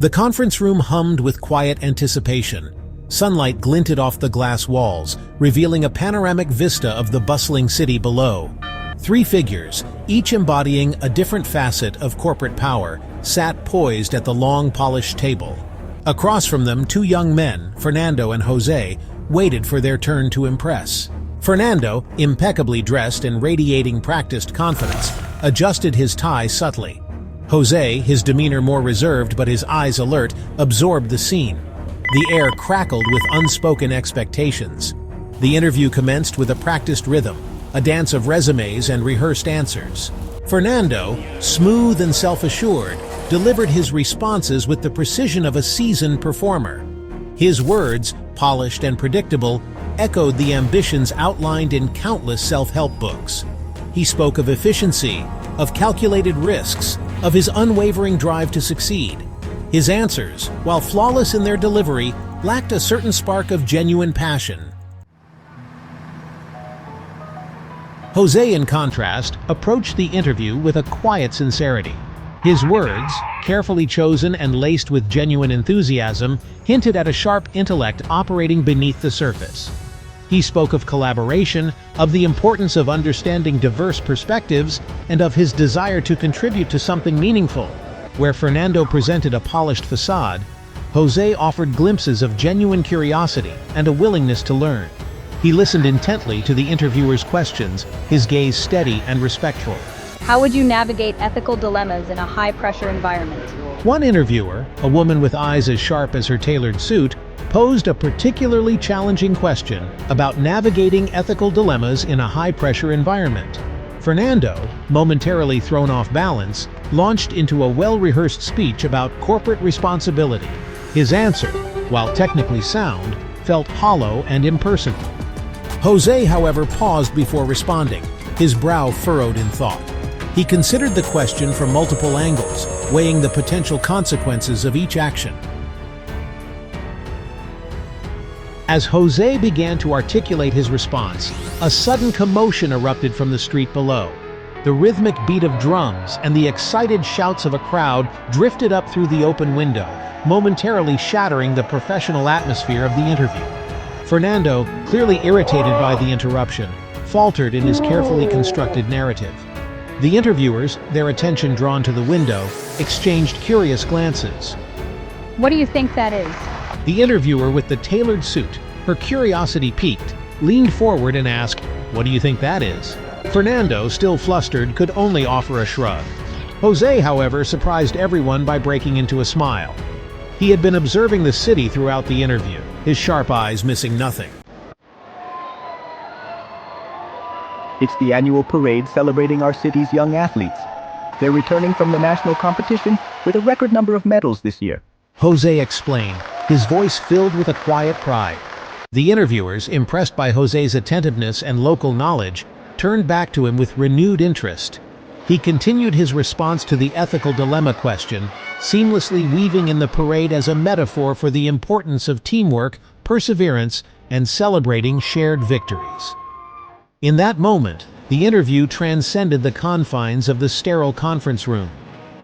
The conference room hummed with quiet anticipation. Sunlight glinted off the glass walls, revealing a panoramic vista of the bustling city below. Three figures, each embodying a different facet of corporate power, sat poised at the long, polished table. Across from them, two young men, Fernando and Jose, waited for their turn to impress. Fernando, impeccably dressed and radiating practiced confidence, adjusted his tie subtly. Jose, his demeanor more reserved but his eyes alert, absorbed the scene. The air crackled with unspoken expectations. The interview commenced with a practiced rhythm, a dance of resumes and rehearsed answers. Fernando, smooth and self-assured, delivered his responses with the precision of a seasoned performer. His words, polished and predictable, echoed the ambitions outlined in countless self-help books. He spoke of efficiency, of calculated risks, of his unwavering drive to succeed. His answers, while flawless in their delivery, lacked a certain spark of genuine passion. Jose, in contrast, approached the interview with a quiet sincerity. His words, carefully chosen and laced with genuine enthusiasm, hinted at a sharp intellect operating beneath the surface. He spoke of collaboration, of the importance of understanding diverse perspectives, and of his desire to contribute to something meaningful. Where Fernando presented a polished facade, Jose offered glimpses of genuine curiosity and a willingness to learn. He listened intently to the interviewer's questions, his gaze steady and respectful. How would you navigate ethical dilemmas in a high-pressure environment? One interviewer, a woman with eyes as sharp as her tailored suit, posed a particularly challenging question about navigating ethical dilemmas in a high-pressure environment. Fernando, momentarily thrown off balance, launched into a well-rehearsed speech about corporate responsibility. His answer, while technically sound, felt hollow and impersonal. Jose, however, paused before responding, his brow furrowed in thought. He considered the question from multiple angles, weighing the potential consequences of each action. As Jose began to articulate his response, a sudden commotion erupted from the street below. The rhythmic beat of drums and the excited shouts of a crowd drifted up through the open window, momentarily shattering the professional atmosphere of the interview. Fernando, clearly irritated by the interruption, faltered in his carefully constructed narrative. The interviewers, their attention drawn to the window, exchanged curious glances. What do you think that is? The interviewer with the tailored suit, her curiosity piqued, leaned forward and asked, "What do you think that is?" Fernando, still flustered, could only offer a shrug. Jose, however, surprised everyone by breaking into a smile. He had been observing the city throughout the interview, his sharp eyes missing nothing. It's the annual parade celebrating our city's young athletes. They're returning from the national competition with a record number of medals this year. Jose explained, his voice filled with a quiet pride. The interviewers, impressed by Jose's attentiveness and local knowledge, turned back to him with renewed interest. He continued his response to the ethical dilemma question, seamlessly weaving in the parade as a metaphor for the importance of teamwork, perseverance, and celebrating shared victories. In that moment, the interview transcended the confines of the sterile conference room.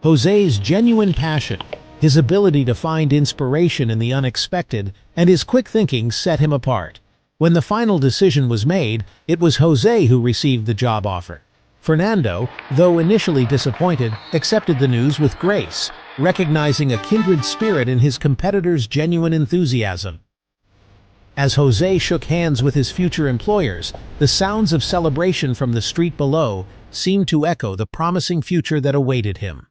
Jose's genuine passion, his ability to find inspiration in the unexpected, and his quick thinking set him apart. When the final decision was made, it was Jose who received the job offer. Fernando, though initially disappointed, accepted the news with grace, recognizing a kindred spirit in his competitor's genuine enthusiasm. As Jose shook hands with his future employers, the sounds of celebration from the street below seemed to echo the promising future that awaited him.